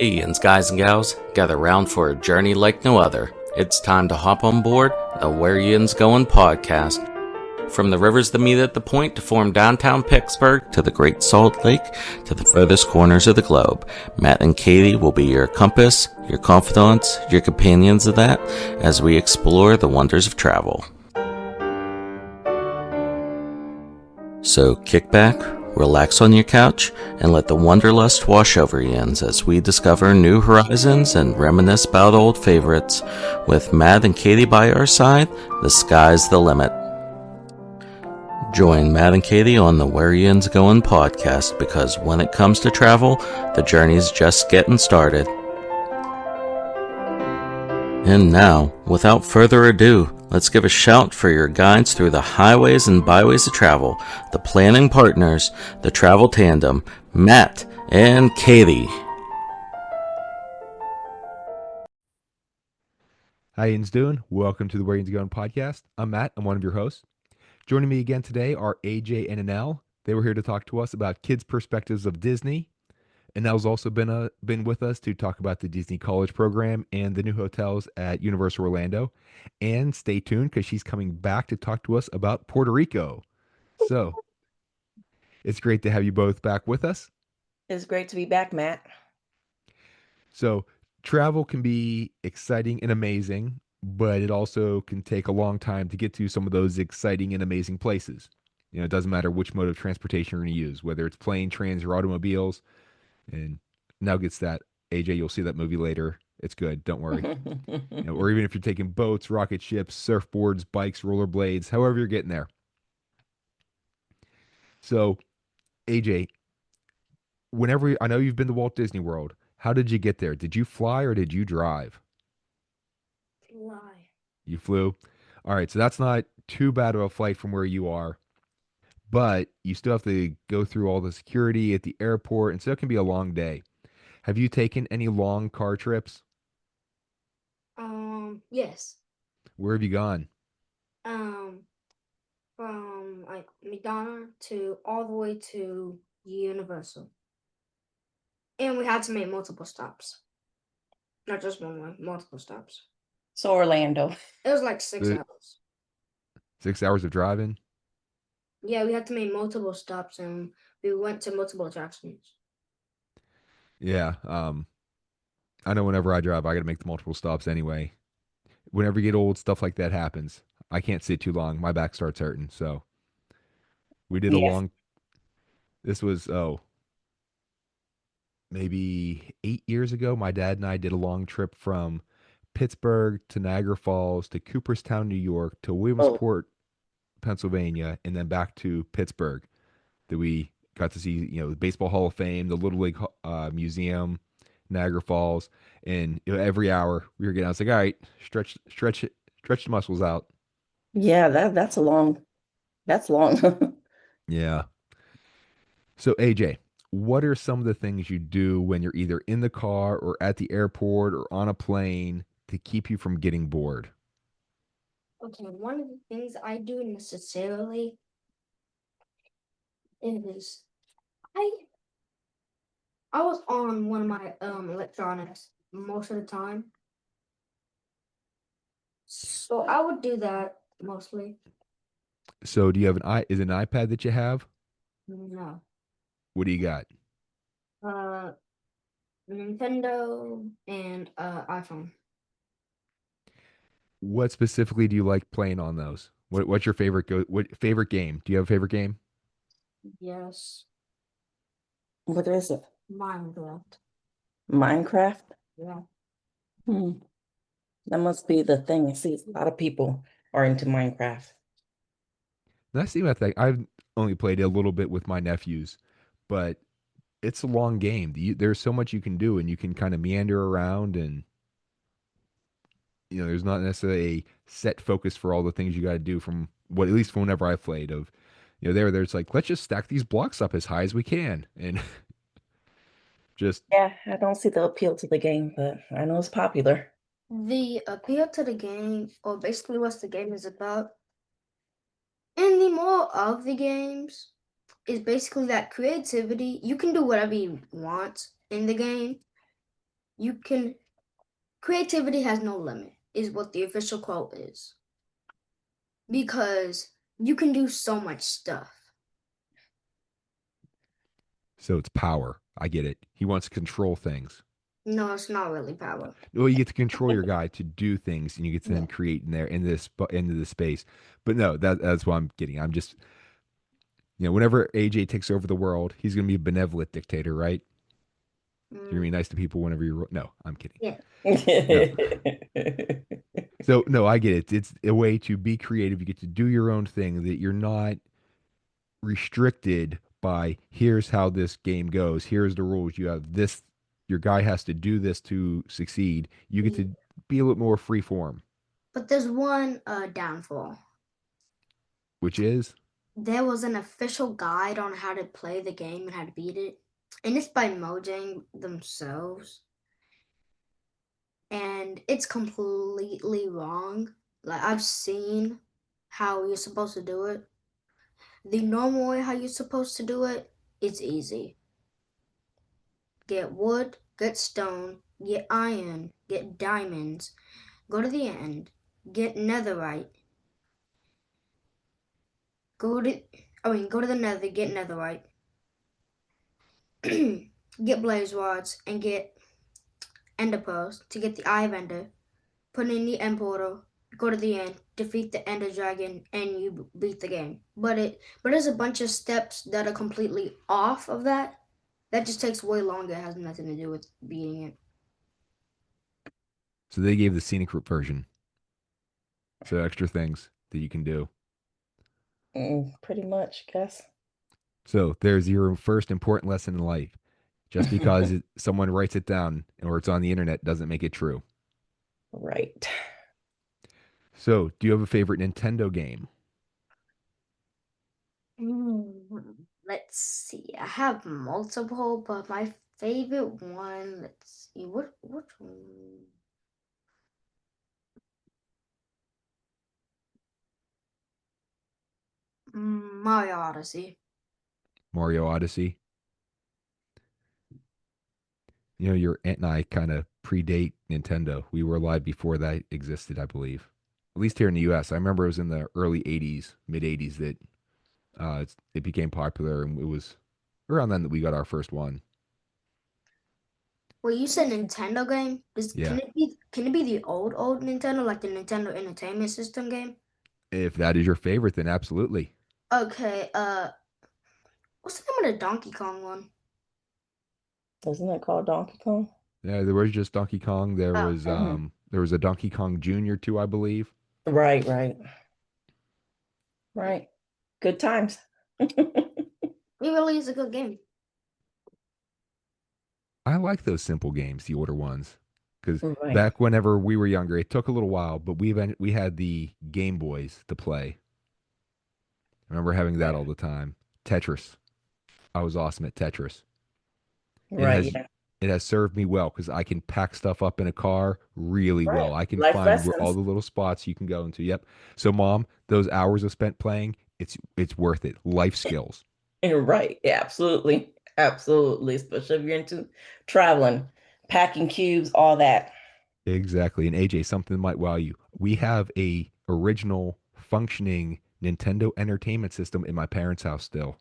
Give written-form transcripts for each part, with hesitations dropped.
Hey, Yinz guys and gals, gather round for a journey like no other. It's time to hop on board the Where Yinz Goin podcast. From the rivers that meet at the point to form downtown Pittsburgh, to the Great Salt Lake, to the furthest corners of the globe, Matt and Katie will be your compass, your confidants, your companions of that, as we explore the wonders of travel. So kick back, relax on your couch, and let the wanderlust wash over Yinz as we discover new horizons and reminisce about old favorites. With Matt and Katie by our side, the sky's the limit. Join Matt and Katie on the Where Yinz Goin podcast, because when it comes to travel, the journey's just getting started. And now, without further ado, let's give a shout for your guides through the highways and byways of travel, the planning partners, the travel tandem, Matt and Katie. How Yinz doing? Welcome to the Where Yinz Goin podcast. I'm Matt. I'm one of your hosts. Joining me again today are AJ and Annell. They were here to talk to us about kids' perspectives of Disney. Annell's also been with us to talk about the Disney College program and the new hotels at Universal Orlando. And stay tuned because she's coming back to talk to us about Puerto Rico. So it's great to have you both back with us. It's great to be back, Matt. So travel can be exciting and amazing, but it also can take a long time to get to some of those exciting and amazing places. You know, it doesn't matter which mode of transportation you're going to use, whether it's plane, trains, or automobiles. And now gets that. AJ, you'll see that movie later. It's good. Don't worry. Or even if you're taking boats, rocket ships, surfboards, bikes, rollerblades, however you're getting there. So, AJ, I know you've been to Walt Disney World. How did you get there? Did you fly or did you drive? Fly. You flew? All right, so that's not too bad of a flight from where you are, but you still have to go through all the security at the airport, and so it can be a long day. Have you taken any long car trips? Yes. Where have you gone? From like McDonough to all the way to Universal. And we had to make multiple stops. Not just one, multiple stops. So Orlando. It was like 6 The- hours. 6 hours of driving? Yeah, we had to make multiple stops and we went to multiple attractions. Yeah. I know whenever I drive, I got to make the multiple stops anyway. Whenever you get old, stuff like that happens. I can't sit too long. My back starts hurting. So we did a Yes. long, this was, maybe 8 years ago. My dad and I did a long trip from Pittsburgh to Niagara Falls to Cooperstown, New York to Williamsport, Pennsylvania, and then back to Pittsburgh. That we got to see, the Baseball Hall of Fame, the Little League Museum, Niagara Falls, and every hour we were getting. I was like, all right, stretch the muscles out. Yeah, that's long. Yeah. So AJ, what are some of the things you do when you're either in the car or at the airport or on a plane to keep you from getting bored? Okay, one of the things I do necessarily is I was on one of my electronics most of the time. So I would do that mostly. So do you have is it an iPad that you have? No. What do you got? Nintendo and iPhone. What specifically do you like playing on those? What's your what favorite game? Do you have a favorite game? Yes. What is it? Minecraft. Minecraft? Yeah. That must be the thing. I see a lot of people are into Minecraft. That's the thing. I've only played it a little bit with my nephews, but it's a long game. There's so much you can do, and you can kind of meander around, and there's not necessarily a set focus for all the things you got to do. From what, at least from whenever I played, of there's like, let's just stack these blocks up as high as we can, and just Yeah, I don't see the appeal to the game, but I know it's popular. The appeal to the game, or basically what the game is about, and the moral of the games is basically that creativity, you can do whatever you want in the game. You can creativity has no limit, is what the official quote is. Because you can do so much stuff. So it's power. I get it. He wants to control things. No, it's not really power. Well, you get to control your guy to do things, and you get to then Yeah. create in there into the space. But no, that's what I'm getting. I'm just, whenever AJ takes over the world, he's going to be a benevolent dictator, right? You're going to be nice to people whenever you're. No, I'm kidding. Yeah. No. So no, I get it. It's a way to be creative. You get to do your own thing. That you're not restricted by here's how this game goes. Here's the rules. You have this. Your guy has to do this to succeed. You get to be a little more free form. But there's one downfall. Which is? There was an official guide on how to play the game and how to beat it. And it's by Mojang themselves. And it's completely wrong. Like, I've seen how you're supposed to do it. The normal way how you're supposed to do it, it's easy. Get wood, get stone, get iron, get diamonds, go to the end, get netherite. Go to the nether, get netherite. Get blaze rods and get ender pearls to get the eye of ender. Put in the end portal, go to the end, defeat the ender dragon, and you beat the game. But there's a bunch of steps that are completely off of that. That just takes way longer. It has nothing to do with beating it. So they gave the scenic version. So extra things that you can do. Pretty much, guess. So there's your first important lesson in life. Just because someone writes it down or it's on the internet doesn't make it true. Right. So, do you have a favorite Nintendo game? Let's see. I have multiple, but my favorite one. Let's see. Which one? Mario Odyssey. Mario Odyssey. Your aunt and I kind of predate Nintendo. We were alive before that existed, I believe. At least here in the U.S. I remember it was in the early 80s, mid 80s that it became popular, and it was around then that we got our first one. Well, you said Nintendo game. Yeah. Can it be the old Nintendo, like the Nintendo Entertainment System game? If that is your favorite, then absolutely. Okay. What's the name of the Donkey Kong one? Isn't it called Donkey Kong? Yeah, there was just Donkey Kong. There was there was a Donkey Kong Jr. too, I believe. Right. Good times. It really is a good game. I like those simple games, the older ones, because Right. back whenever we were younger, it took a little while, but we had the Game Boys to play. I remember having that all the time. Tetris. I was awesome at Tetris. Right. It has served me well because I can pack stuff up in a car really Right. well. I can Life find where all lessons. the little spots you can go into. Yep. So, Mom, those hours of spent playing, it's worth it. Life skills. Right. Yeah, absolutely. Absolutely. Especially if you're into traveling, packing cubes, all that. Exactly. And AJ, something might wow you. We have a original functioning Nintendo Entertainment System in my parents' house still.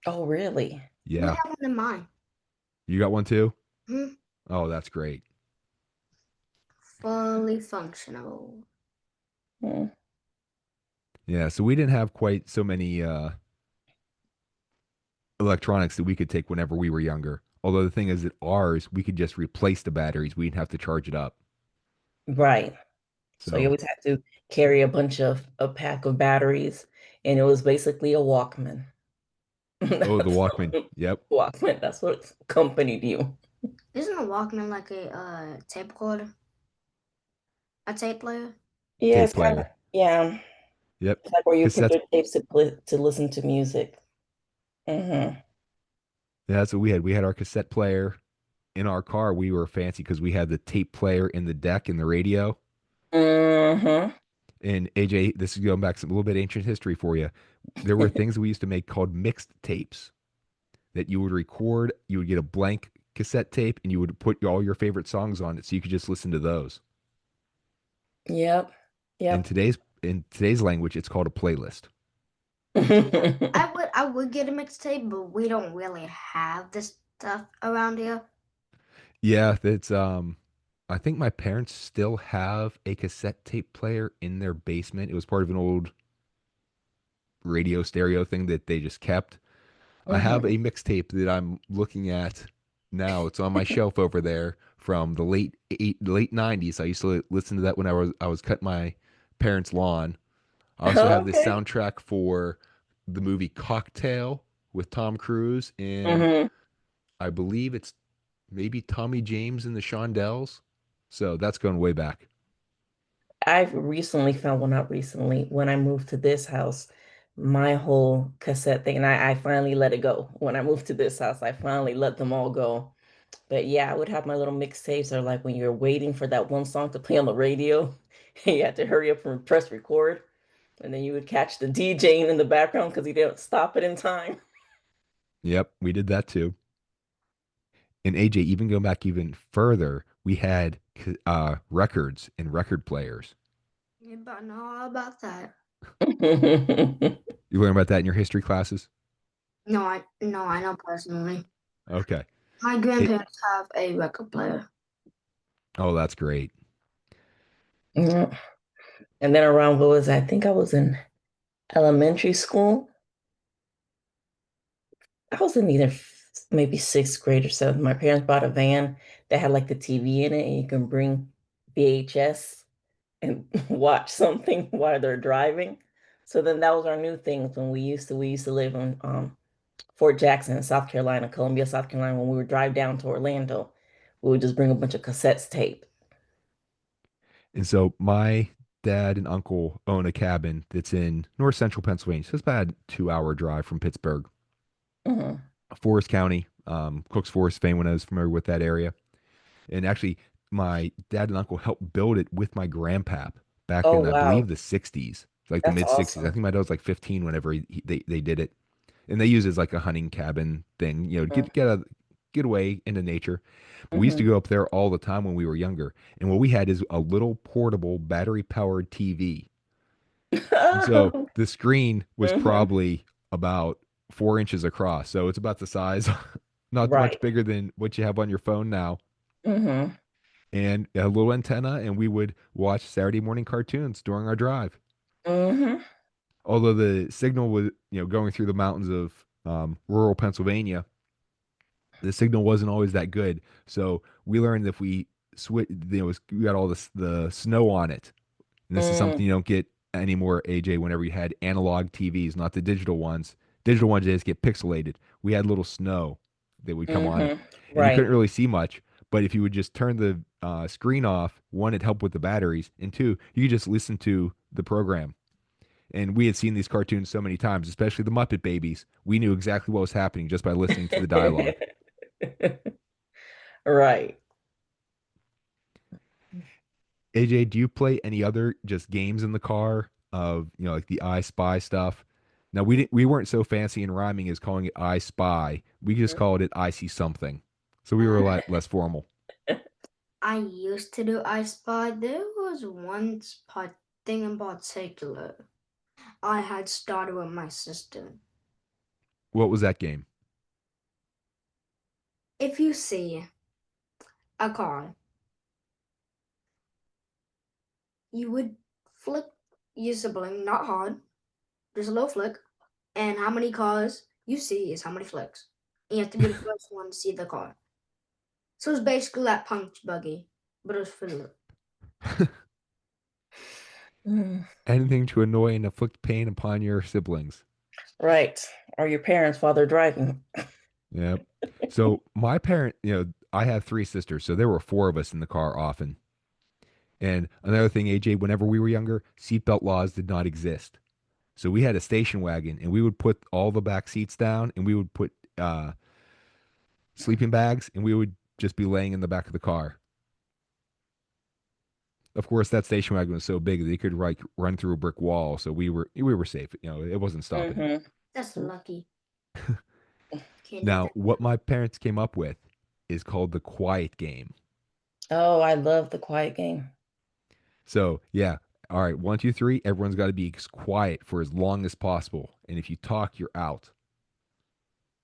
Oh, really? We Yeah. have one in mine. You got one too? Hmm. Oh, that's great. Fully functional. Hmm. Yeah, so we didn't have quite so many electronics that we could take whenever we were younger. Although the thing is that ours, we could just replace the batteries. We didn't have to charge it up. Right. So you So, always had to carry a pack of batteries, and it was basically a Walkman. oh, the That's Walkman. Yep. Walkman. That's what accompanied you. Isn't a Walkman like a tape recorder? A tape player? Yeah, Tape it's kind of player. yeah. Yep. It's like where you put Cassettes. your tapes to listen to music. Hmm. Yeah, that's what we had. We had our cassette player in our car. We were fancy because we had the tape player in the deck in the radio. Hmm. And AJ, this is going back some a little bit ancient history for you. There were things we used to make called mixed tapes that you would record. You would get a blank cassette tape and you would put all your favorite songs on it so you could just listen to those. Yep. In Yep. today's language, it's called a playlist. I would get a mixtape, but we don't really have this stuff around here. Yeah, that's I think my parents still have a cassette tape player in their basement. It was part of an old radio stereo thing that they just kept. I have Hmm. a mixtape that I'm looking at now. It's on my shelf over there from the late 90s. I used to listen to that when I was cutting my parents' lawn. I also have the Okay. soundtrack for the movie Cocktail with Tom Cruise and Hmm. I believe it's maybe Tommy James and the Shondells. So that's going way back. I've recently found, well, not recently, when I moved to this house, my whole cassette thing, and I finally let it go. When I moved to this house, I finally let them all go. But yeah, I would have my little mixtapes, or like when you're waiting for that one song to play on the radio, and you had to hurry up and press record, and then you would catch the DJing in the background because he didn't stop it in time. Yep, we did that too. And AJ, even going back even further, we had records and record players. Yeah, but I know all about that. You learn about that in your history classes? No, I know personally. Okay. My It, grandparents have a record player. oh, that's great. Yeah. And then around what was I think I was in elementary school. I was in either maybe sixth grade or so. My parents bought a van that had like the TV in it, and you can bring VHS and watch something while they're driving. So then that was our new thing when we used to live in Fort Jackson, South Carolina, Columbia, South Carolina. When we would drive down to Orlando, we would just bring a bunch of cassettes tape. And so my dad and uncle own a cabin that's in north central Pennsylvania. So it's about a 2 hour drive from Pittsburgh, Hmm. Forest County, Cook's Forest, if anyone is familiar with that area. And actually, my dad and uncle helped build it with my grandpap back Oh in, I believe, wow, the 60s, like the that's mid 60s. I awesome. think my dad was like 15 whenever they did it. And they use it as like a hunting cabin thing, get away into nature. But we used to Mm-hmm. go up there all the time when we were younger. And what we had is a little portable battery powered TV. And so the screen was Hmm. probably about 4 inches across. So it's about the size, not much Right. bigger than what you have on your phone now. Hmm. And a little antenna, and we would watch Saturday morning cartoons during our drive. Hmm. Although the signal was, going through the mountains of rural Pennsylvania, the signal wasn't always that good. So we learned if we switch, we got all the snow on it, and this is something Mm. you don't get anymore, AJ. Whenever you had analog TVs, not the digital ones just get pixelated. We had little snow that would come on it, Hmm. and you Right. couldn't really see much. But if you would just turn the screen off, one, it helped with the batteries, and two, you could just listen to the program. And we had seen these cartoons so many times, especially the Muppet Babies. We knew exactly what was happening just by listening to the dialogue. Right. AJ, do you play any other just games in the car of, like the I Spy stuff? Now we weren't so fancy in rhyming as calling it I Spy. We just called it I See Something. So we were a Uh, lot less formal. I used to do I Spy. There was one spot thing in particular I had started with my sister. What was that game? If you see a car, you would flick your sibling, not hard, just a little flick, and how many cars you see is how many flicks. And you have to be the first one to see the car. So it's basically like Punch Buggy, but it was for the Mm. Anything to annoy and inflict pain upon your siblings. Right. Or your parents while they're driving. Yep. So my parent, I have three sisters, so there were four of us in the car often. And another thing, AJ, whenever we were younger, seatbelt laws did not exist. So we had a station wagon and we would put all the back seats down and we would put sleeping bags and we would just be laying in the back of the car. Of course, that station wagon was so big that it could like run through a brick wall. So we were safe. It wasn't stopping it. Hmm. That's lucky. Can't do Now, that. what my parents came up with is called the quiet game. Oh, I love the quiet game. So, yeah. All right. One, two, three. Everyone's got to be quiet for as long as possible. And if you talk, you're out.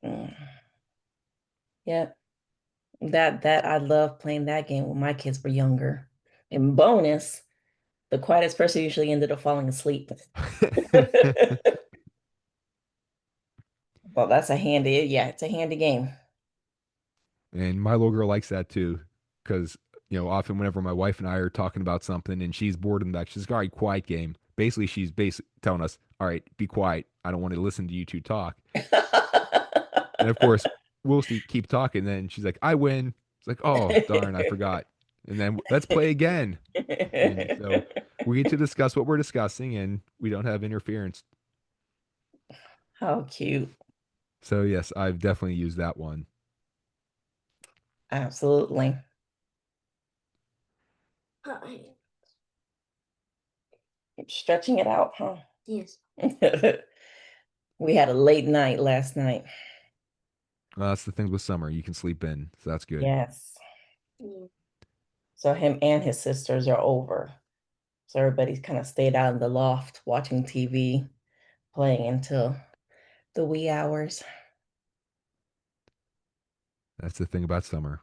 Mm. Yeah, that I love playing that game when my kids were younger. And bonus, the quietest person usually ended up falling asleep. Well, that's a handy, yeah, it's a handy game. And my little girl likes that too. Because, often whenever my wife and I are talking about something and she's bored in the back, she's like, all right, quiet game. Basically, she's telling us, all right, be quiet. I don't want to listen to you two talk. And of course, we'll keep talking. Then she's like, I win. It's like, oh, darn, I forgot. And then let's play again. And so we get to discuss what we're discussing and we don't have interference. How cute. So, yes, I've definitely used that one. Absolutely. Stretching it out, huh? Yes. We had a late night last night. That's the things with summer. You can sleep in. So that's good. Yes. Yeah. So him and his sisters are over. So everybody's kind of stayed out in the loft watching TV, playing until the wee hours. That's the thing about summer.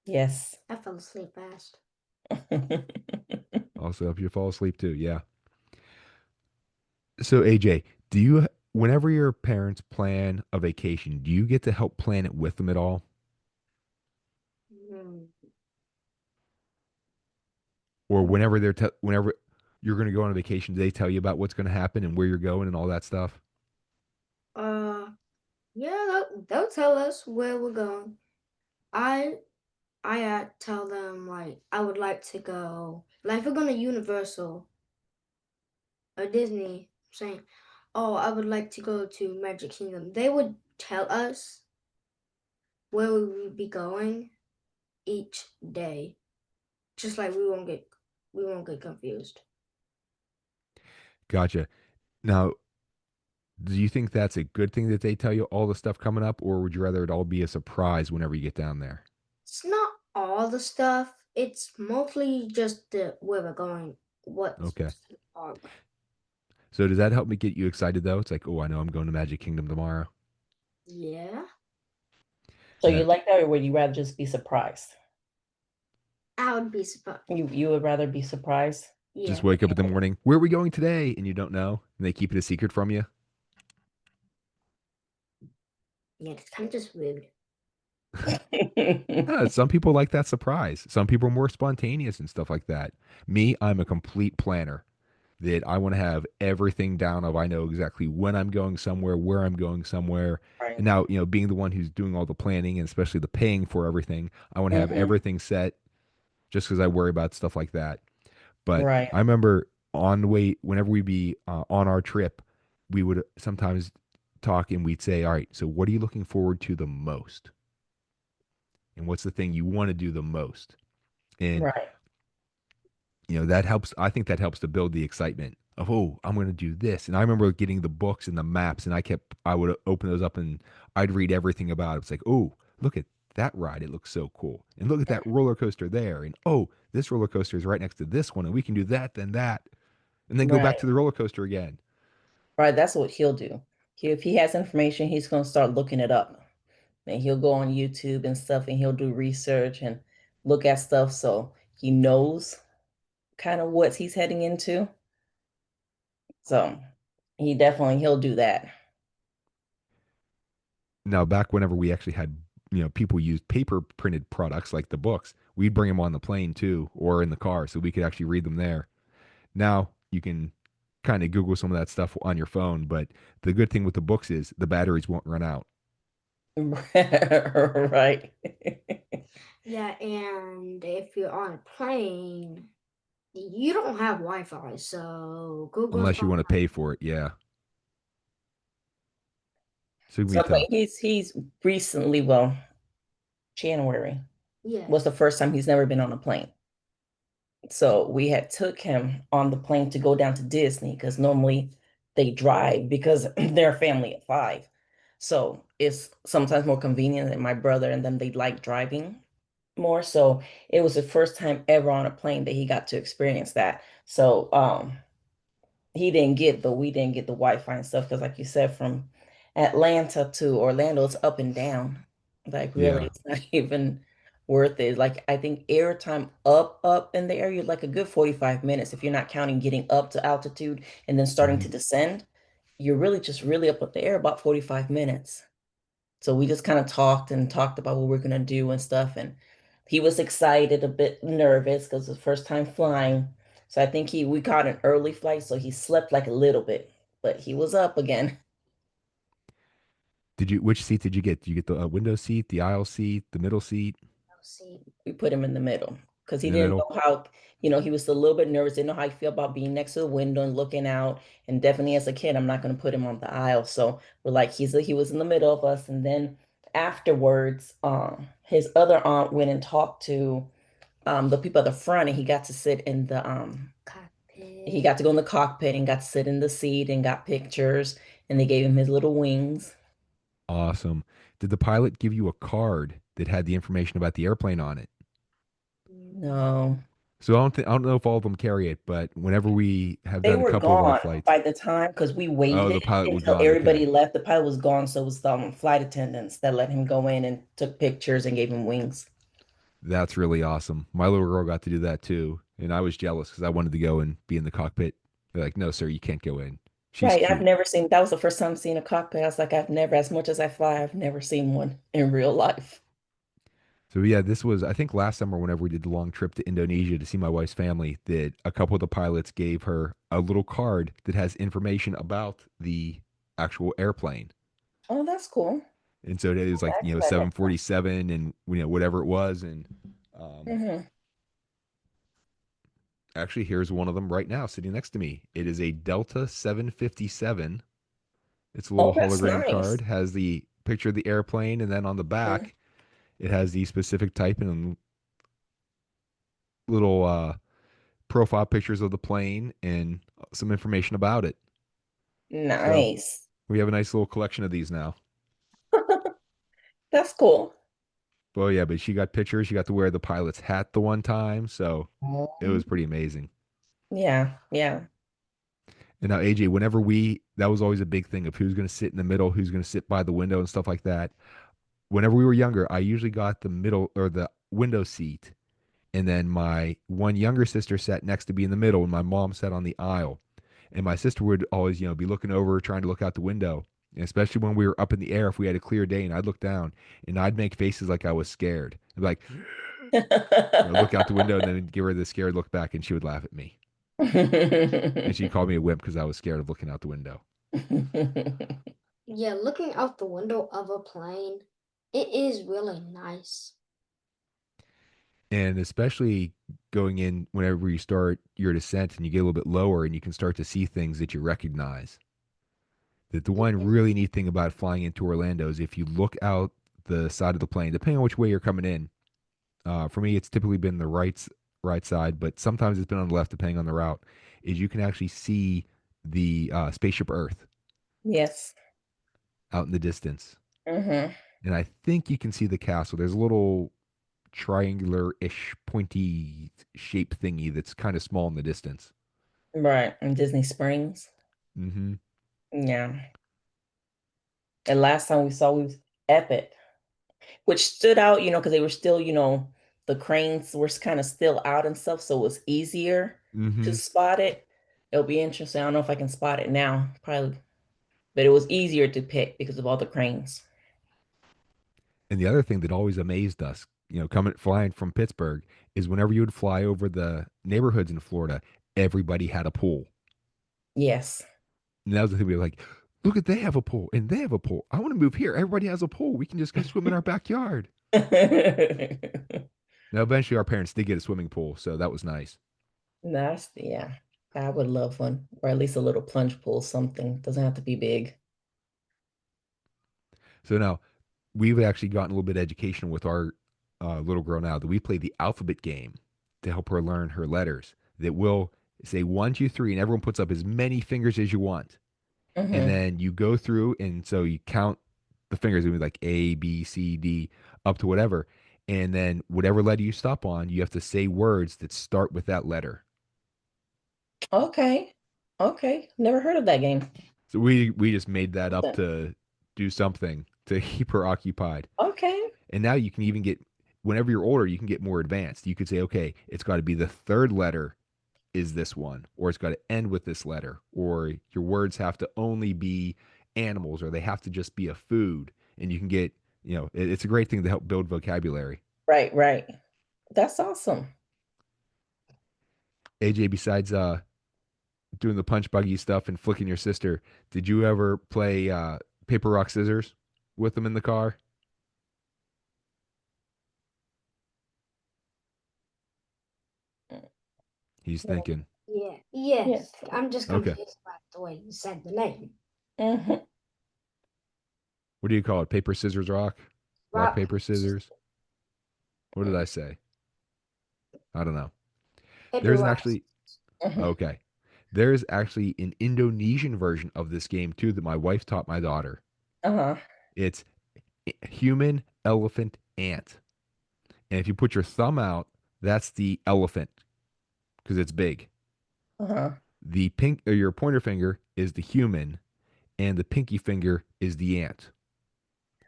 Yes. I fell asleep fast. Also help you fall asleep too. Yeah. So AJ, whenever your parents plan a vacation, do you get to help plan it with them at all? Mm. Or whenever you're going to go on a vacation, do they tell you about what's going to happen and where you're going and all that stuff? Uh, yeah, they'll tell us where we're going. I tell them like I would like to go. Like if we're going to Universal or Disney, saying, "Oh, I would like to go to Magic Kingdom." They would tell us where we would be going each day, just like we won't get confused. Gotcha. Now, do you think that's a good thing that they tell you all the stuff coming up, or would you rather it all be a surprise whenever you get down there? It's not all the stuff. It's mostly just the where we're going, what Okay. specific park. So does that help me get you excited though? It's like, oh, I know I'm going to Magic Kingdom tomorrow. Yeah, So you That like that, or would you rather just be surprised? I would be surprised. You would rather be surprised? just Yeah, wake up in the morning, where are we going today? And you don't know, and they keep it a secret from you. yeah, it's kind of just rude. Some people like that surprise. Some people are more spontaneous and stuff like that. Me, I'm a complete planner. That I want to have everything down of I know exactly when I'm going somewhere, where I'm going somewhere. Right. And now, being the one who's doing all the planning and especially the paying for everything, I want to have Mhm. everything set just because I worry about stuff like that. But Right. I remember on the way, whenever we'd be on our trip, we would sometimes talk and we'd say, all right, so what are you looking forward to the most? And what's the thing you want to do the most? And Right. that helps. I think that helps to build the excitement of, oh, I'm going to do this. And I remember getting the books and the maps, and I would open those up and I'd read everything about it. It's like, oh, look at that ride. It looks so cool. And look at that roller coaster there. And oh, this roller coaster is right next to this one. And we can do that, then that. And then go back Right. to the roller coaster again. Right. That's what he'll do. If he has information, he's going to start looking it up. And he'll go on YouTube and stuff and he'll do research and look at stuff so he knows kind of what he's heading into. So he'll do that. Now, back whenever we actually had, people use paper printed products like the books, we'd bring them on the plane too, or in the car so we could actually read them there. Now you can kind of Google some of that stuff on your phone, but the good thing with the books is the batteries won't run out. Right. Yeah, and if you're on a plane, you don't have Wi-Fi, so Google's Unless you gonna. want to pay for it. Yeah. So it can be Something tough. he's recently, well, January Yeah, was the first time he's never been on a plane. So we had took him on the plane to go down to Disney because normally they drive because they're a family of five. So it's sometimes more convenient that my brother and them, they like driving more. So it was the first time ever on a plane that he got to experience that. So we didn't get the Wi-Fi and stuff because like you said, from Atlanta to Orlando, it's up and down. Like really, Yeah. it's not even worth it. Like I think airtime up in the area, like a good 45 minutes if you're not counting getting up to altitude and then starting Hmm. to descend. You're really just really up the air about 45 minutes. So we just kind of talked and talked about what we're gonna do and stuff. And he was excited, a bit nervous because it's the first time flying. So I think we caught an early flight, so he slept like a little bit, but he was up again. Which seat did you get? Did you get the window seat, the aisle seat, the middle seat, See, We put him in the middle because he in the didn't middle? know how, he was a little bit nervous, didn't know how he feel about being next to the window and looking out. And definitely as a kid, I'm not going to put him on the aisle. So we're like, he was in the middle of us. And then afterwards, his other aunt went and talked to the people at the front, and he got to sit in the he cockpit. got to go in the cockpit and got to sit in the seat and got pictures, and they gave him his little wings. Awesome. Did the pilot give you a card that had the information about the airplane on it? No, So I don't know if all of them carry it, but whenever we have they done a were couple of our gone flights, by the time because we oh, waited the pilot was until gone. everybody Okay. left. The pilot was gone, so it was the flight attendants that let him go in and took pictures and gave him wings. That's really awesome. My little girl got to do that too, and I was jealous because I wanted to go and be in the cockpit. They're like, "No, sir, you can't go in." She's Right, I've cute. never seen. That was the first time seeing a cockpit. I was like, I've never, as much as I fly, I've never seen one in real life. So yeah, this was I think last summer whenever we did the long trip to Indonesia to see my wife's family, that a couple of the pilots gave her a little card that has information about the actual airplane. Oh, that's cool. And so it was like, Actually, I never. 747 and whatever it was. And Hmm. actually, here's one of them right now sitting next to me. It is a Delta 757. It's a Oh, little that's hologram nice. card, has the picture of the airplane, and then on the back, it has the specific type and little profile pictures of the plane and some information about it. So Nice. we have a nice little collection of these now. That's cool. Oh yeah, but she got pictures. She got to wear the pilot's hat the one time, so it Mhm. was pretty amazing. Yeah, yeah. And now AJ, whenever that was always a big thing of who's going to sit in the middle, who's going to sit by the window and stuff like that. Whenever we were younger, I usually got the middle or the window seat, and then my one younger sister sat next to me in the middle, and my mom sat on the aisle. And my sister would always, be looking over, trying to look out the window. And especially when we were up in the air, if we had a clear day, and I'd look down and I'd make faces like I was scared. I'd be like, look out the window and then give her the scared look back, and she would laugh at me. And she called me a wimp because I was scared of looking out the window. Yeah, looking out the window of a plane, it is really nice. And especially going in whenever you start your descent and you get a little bit lower and you can start to see things that you recognize. That the one Yeah. really neat thing about flying into Orlando is if you look out the side of the plane, depending on which way you're coming in. For me, it's typically been the right side, but sometimes it's been on the left, depending on the route. Is you can actually see the spaceship Earth Yes. out in the distance, Hmm. and I think you can see the castle. There's a little triangular-ish, pointy shape thingy that's kind of small in the distance. Right. In Disney Springs. Hmm. Yeah. And last time we saw we was Epic, which stood out, because they were still, the cranes were kind of still out and stuff, so it was easier to Hmm. spot it. It'll be interesting. I don't know if I can spot it now, probably, but it was easier to pick because of all the cranes. And the other thing that always amazed us, coming flying from Pittsburgh, is whenever you would fly over the neighborhoods in Florida, everybody had a pool. Yes. And that was the thing we were like, look at they have a pool and they have a pool. I want to move here. Everybody has a pool. We can just go swim in our backyard. Now, eventually, our parents did get a swimming pool, so that was nice. That's yeah. I would love one, or at least a little plunge pool, something. Doesn't have to be big. So now we've actually gotten a little bit of education with our little girl now that we play the alphabet game to help her learn her letters. That will say one, two, three, and everyone puts up as many fingers as you want. And Hmm. then you go through, and so you count the fingers gonna be like A, B, C, D, up to whatever. And then whatever letter you stop on, you have to say words that start with that letter. Okay. Okay. Never heard of that game. So we just made that up Something. to do something to keep her occupied. Okay. And now you can even get, whenever you're older, you can get more advanced. You could say, okay, it's got to be the third letter is this one, or it's got to end with this letter, or your words have to only be animals, or they have to just be a food. And you can get, it's a great thing to help build vocabulary. Right, right. That's awesome. AJ, besides doing the punch buggy stuff and flicking your sister, did you ever play paper, rock, scissors with them in the car? He's Yeah. thinking. Yeah. Yes. Yes. I'm just Okay. confused by the way you said the name. Mm-hmm. What do you call it? Paper, scissors, rock? Rock, Rock. paper, scissors? What did I say? I don't know. Paper There's rocks. actually, okay. There's actually an Indonesian version of this game too that my wife taught my daughter. Uh-huh. It's human, elephant, ant. And if you put your thumb out, that's the elephant because it's big. Uh-huh. The pink or your pointer finger is the human, and the pinky finger is the ant.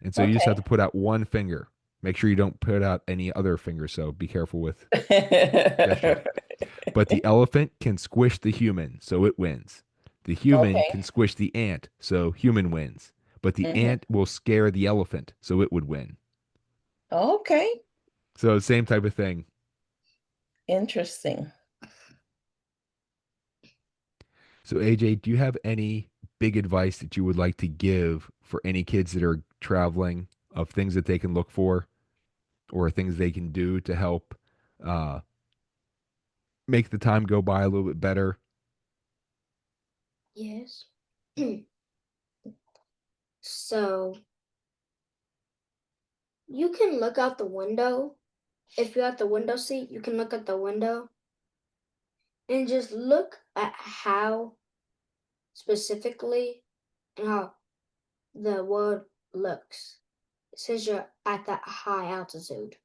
And so you just have Okay. to put out one finger. Make sure you don't put out any other fingers. So be careful with gestures. But the elephant can squish the human, so it wins. The human can Okay. squish the ant, so human wins. But the Mm-hmm. ant will scare the elephant, so it would win. Okay. So same type of thing. Interesting. So AJ, do you have any big advice that you would like to give for any kids that are traveling of things that they can look for or things they can do to help uh, make the time go by a little bit better? Yes. So you can look out the window. If you're at the window seat, you can look at the window and just look at how specifically and how the world looks. It says you're at that high altitude.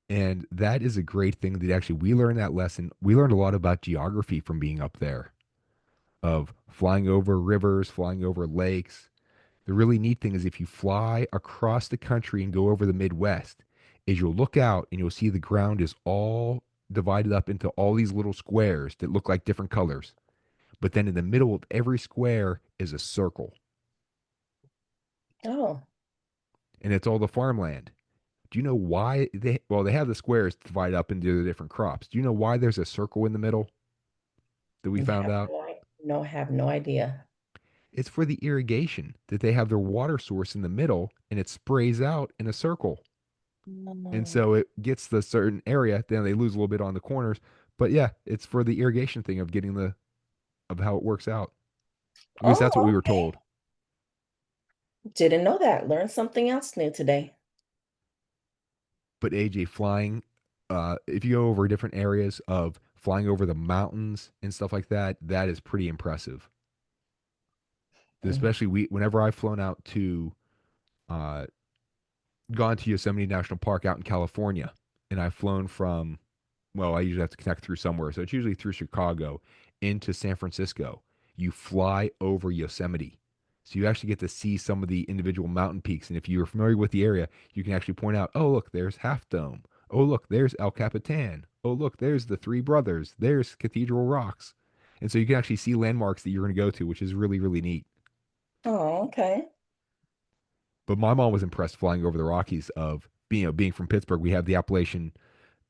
And that is a great thing that actually we learned that lesson. We learned a lot about geography from being up there, of flying over rivers, flying over lakes. The really neat thing is if you fly across the country and go over the Midwest, is you'll look out and you'll see the ground is all divided up into all these little squares that look like different colors. But then in the middle of every square is a circle, Oh. and it's all the farmland. Do you know why they have the squares divided up into the different crops. Do you know why there's a circle in the middle that we found out? Have no idea. It's for the irrigation that they have their water source in the middle and it sprays out in a circle. And Mm. so it gets the certain area, then they lose a little bit on the corners. But yeah, it's for the irrigation thing of getting of how it works out. At least that's what we Oh, were okay. told. Didn't know that. Learned something else new today. But AJ, flying, if you go over different areas of flying over the mountains and stuff like that, that is pretty impressive. Mm. Especially whenever I've flown out to uh, gone to Yosemite National Park out in California, and I've flown from, well, I usually have to connect through somewhere. So it's usually through Chicago into San Francisco. You fly over Yosemite. So you actually get to see some of the individual mountain peaks. And if you're familiar with the area, you can actually point out, oh, look, there's Half Dome. Oh, look, there's El Capitan. Oh, look, there's the Three Brothers. There's Cathedral Rocks. And so you can actually see landmarks that you're going to go to, which is really, really neat. Oh, okay. But my mom was impressed flying over the Rockies of being from Pittsburgh. We have the Appalachian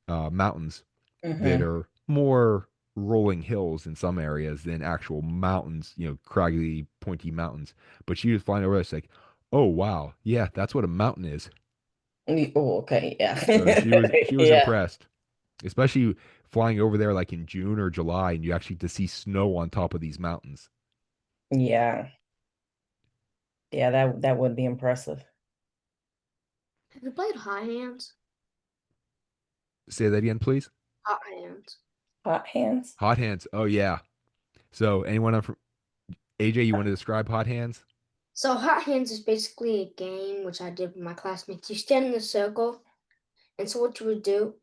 mountains that Mm-hmm. are more rolling hills in some areas than actual mountains, craggy, pointy mountains. But she was flying over us like, oh wow, yeah, that's what a mountain is. Oh, okay. Yeah. So she was Yeah. impressed, especially flying over there like in June or July, and you actually to see snow on top of these mountains. Yeah. Yeah, that would be impressive. Have you played Hot Hands? Say that again, please. Hot Hands. Hot hands. Hot hands. Oh yeah. So anyone from AJ, you want to describe hot hands? So hot hands is basically a game which I did with my classmates. You stand in a circle, and so what you would do,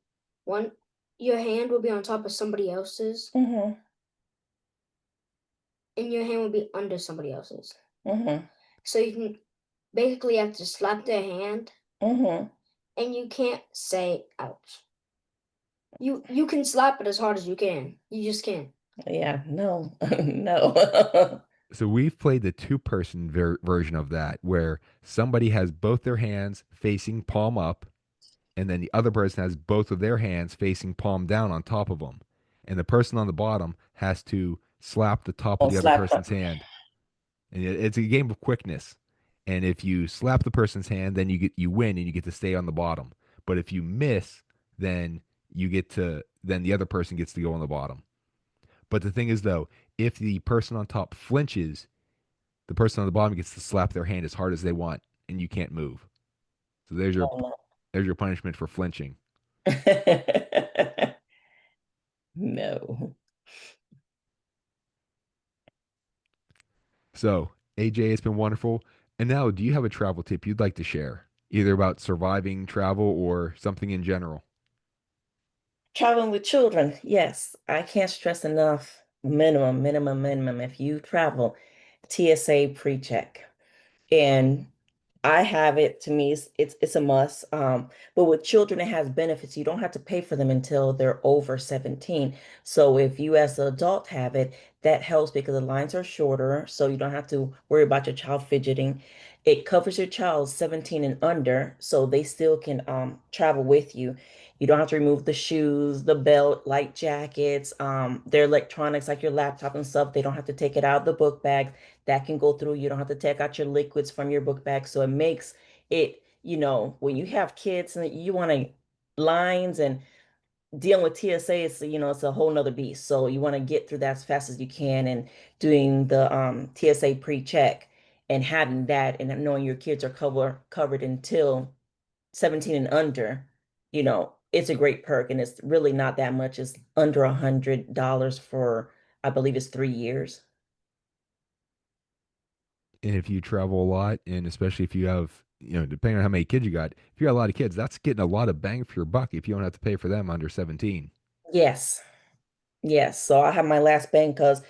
one, your hand will be on top of somebody else's, Mm-hmm. and your hand will be under somebody else's. Mm-hmm. So you can basically have to slap their hand, Mm-hmm. and you can't say ouch. You can slap it as hard as you can. You just can't. Yeah, no, no. So we've played the two-person version of that where somebody has both their hands facing palm up, and then the other person has both of their hands facing palm down on top of them. And the person on the bottom has to slap the top of Oh, the other slap. person's hand. And it's a game of quickness. And if you slap the person's hand, then you win and you get to stay on the bottom. But if you miss, then then the other person gets to go on the bottom. But the thing is though, if the person on top flinches, the person on the bottom gets to slap their hand as hard as they want and you can't move. So Oh, there's your punishment for flinching. no. No. So, AJ, it's been wonderful. And now, do you have a travel tip you'd like to share, either about surviving travel or something in general? Traveling with children, yes, I can't stress enough. Minimum. If you travel, TSA pre-check. And I have it. To me, it's a must. But with children, it has benefits. You don't have to pay for them until they're over 17. So if you as an adult have it, that helps because the lines are shorter, so you don't have to worry about your child fidgeting. It covers your child 17 and under, so they still can travel with you. You don't have to remove the shoes, the belt, light jackets, their electronics like your laptop and stuff. They don't have to take it out of the book bag that can go through. You don't have to take out your liquids from your book bag. So it makes it, when you have kids and you want to lines and dealing with TSA, it's a whole nother beast. So you want to get through that as fast as you can and doing the TSA pre-check and having that and knowing your kids are covered until 17 and under, it's a great perk and it's really not that much. It's under $100 for, I believe it's 3 years. And if you travel a lot, and especially if you have, depending on how many kids you got, if you got a lot of kids, that's getting a lot of bang for your buck if you don't have to pay for them under 17. Yes. Yes. So I have my last bang because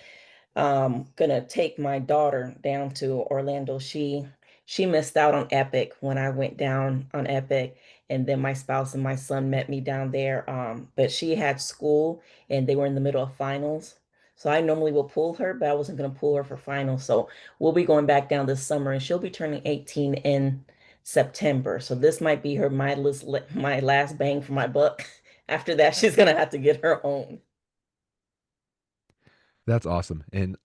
gonna take my daughter down to Orlando. She missed out on Epic when I went down on Epic, and then my spouse and my son met me down there. But she had school and they were in the middle of finals. So I normally will pull her, but I wasn't gonna pull her for finals. So we'll be going back down this summer and she'll be turning 18 in September. So this might be my last bang for my buck. After that, she's gonna have to get her own. That's awesome. And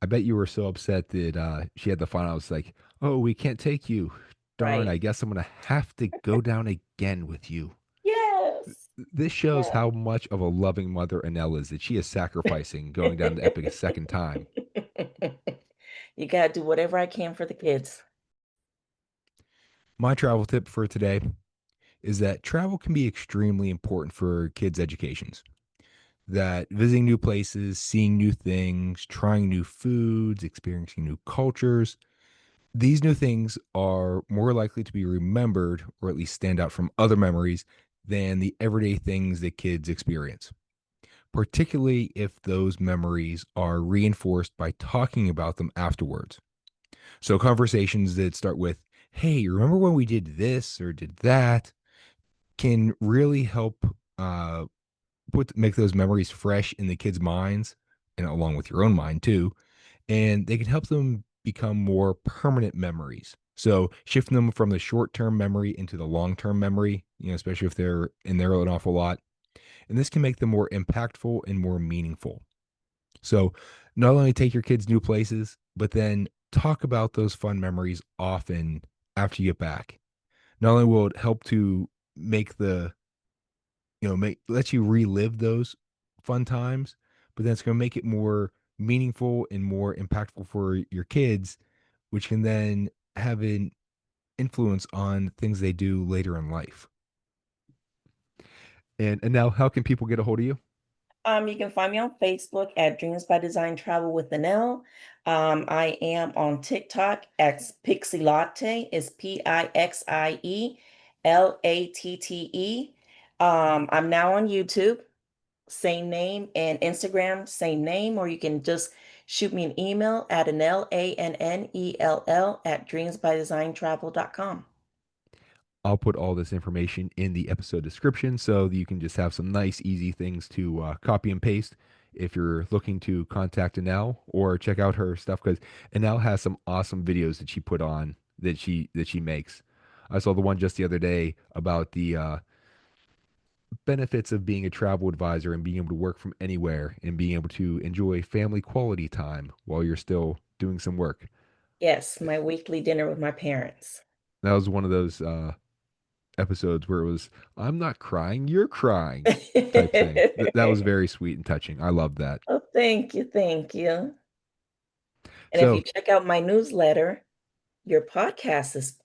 I bet you were so upset that she had the final. It's like, oh, we can't take you. Darn, Right. I guess I'm going to have to go down again with you. Yes. This shows Yes. how much of a loving mother Annell is that she is sacrificing going down to Epic a second time. You gotta do whatever I can for the kids. My travel tip for today is that travel can be extremely important for kids' educations. That visiting new places, seeing new things, trying new foods, experiencing new cultures, these new things are more likely to be remembered or at least stand out from other memories than the everyday things that kids experience, particularly if those memories are reinforced by talking about them afterwards. So, conversations that start with, hey, remember when we did this or did that, can really help make those memories fresh in the kids' minds and along with your own mind too, and they can help them become more permanent memories. So shifting them from the short-term memory into the long-term memory, especially if they're in there an awful lot, and this can make them more impactful and more meaningful. So not only take your kids new places, but then talk about those fun memories often after you get back. Not only will it help to make the make let you relive those fun times, but then it's going to make it more meaningful and more impactful for your kids, which can then have an influence on things they do later in life. And now, how can people get a hold of you? You can find me on Facebook at Dreams by Design Travel with Annell. I am on TikTok at Pixie Latte. It's Pixie Latte. I'm now on YouTube, same name, and Instagram, same name, or you can just shoot me an email at Annell, Annell, at dreamsbydesigntravel.com. I'll put all this information in the episode description so that you can just have some nice, easy things to copy and paste if you're looking to contact Annell or check out her stuff because Annell has some awesome videos that she put on that she makes. I saw the one just the other day about the benefits of being a travel advisor and being able to work from anywhere and being able to enjoy family quality time while you're still doing some work. Yes, my weekly dinner with my parents. That was one of those episodes where it was I'm not crying, you're crying type thing. That was very sweet and touching. I love that. Oh, thank you, thank you. And if you So check out my newsletter, your podcast is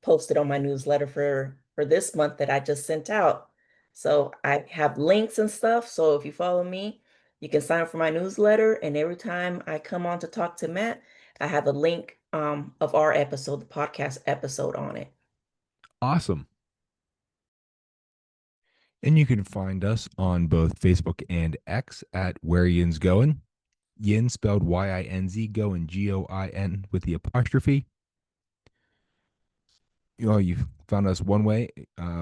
posted on my newsletter for this month that I just sent out. So I have links and stuff. So if you follow me, you can sign up for my newsletter. And every time I come on to talk to Matt, I have a link of our episode, the podcast episode on it. awesome. And you can find us on both Facebook and X at Where Yinz Goin. Yin spelled Yinz, Goin Goin with the apostrophe. You found us one way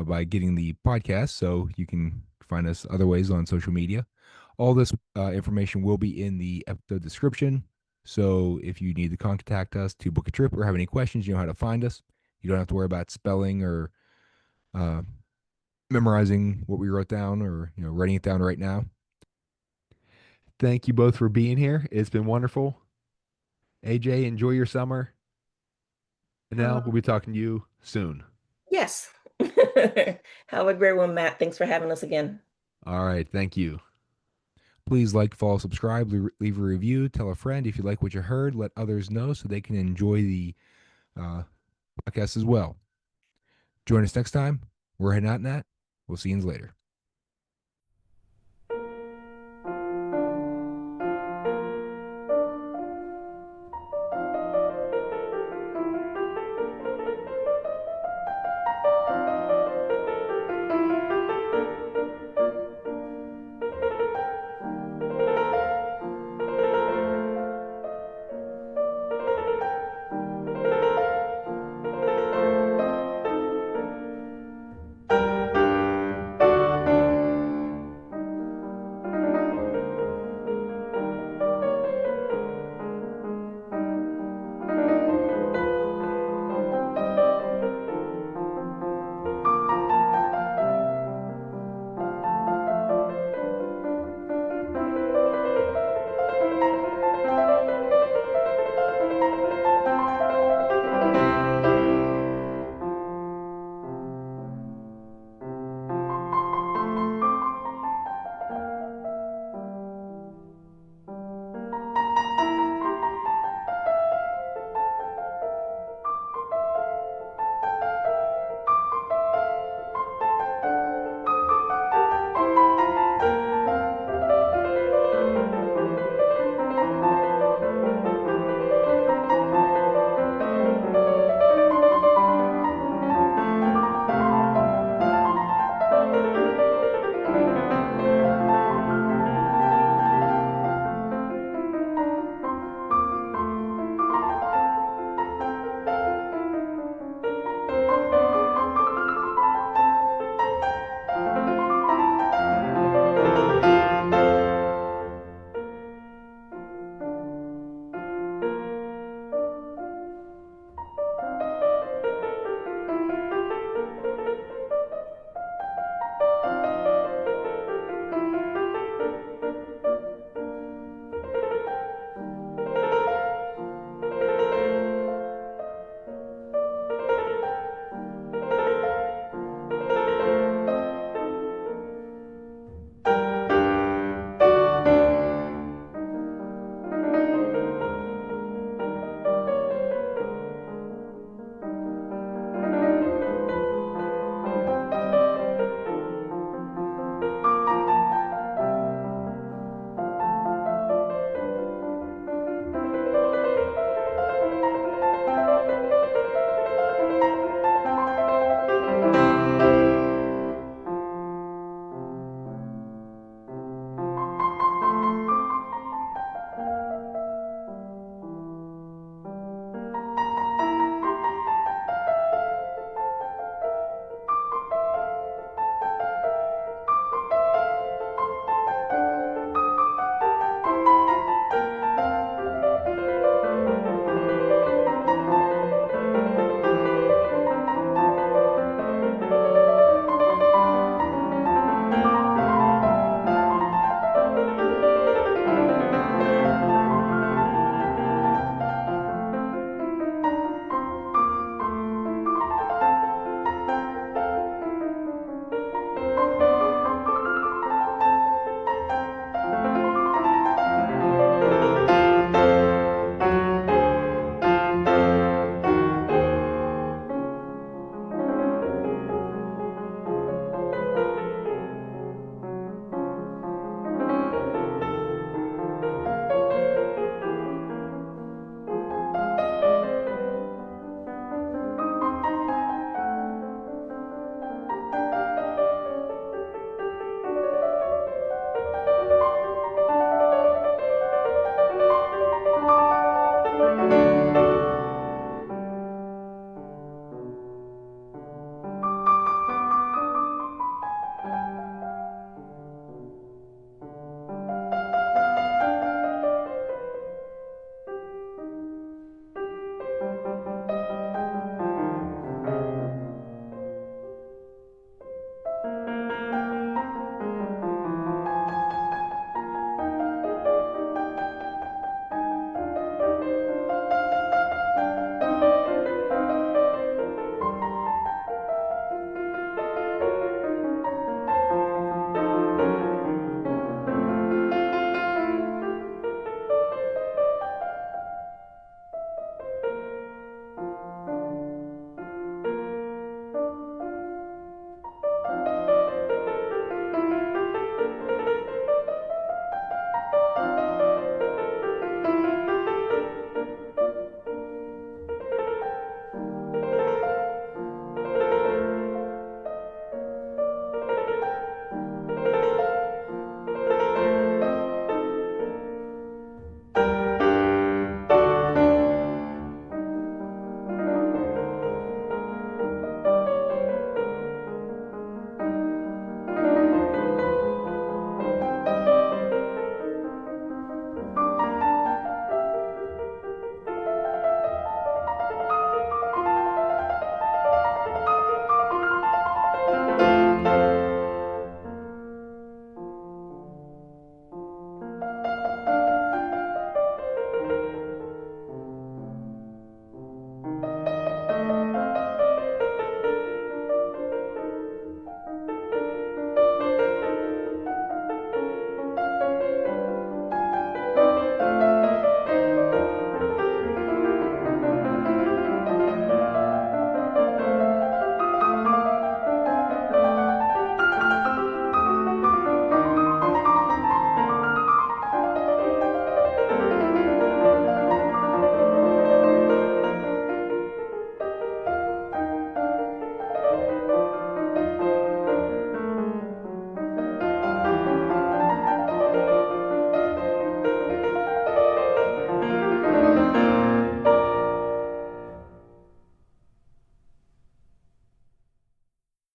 by getting the podcast, so you can find us other ways on social media. All this information will be in the episode description. So if you need to contact us to book a trip or have any questions, you know how to find us. You don't have to worry about spelling or uh, memorizing what we wrote down or writing it down right now. Thank you both for being here. It's been wonderful. AJ, enjoy your summer. And now we'll be talking to you soon. Yes. Have a great one, Matt. Thanks for having us again. All right. Thank you. Please like, follow, subscribe, leave a review, tell a friend if you like what you heard, let others know so they can enjoy the podcast as well. Join us next time. We're heading out, Nat. We'll see you later.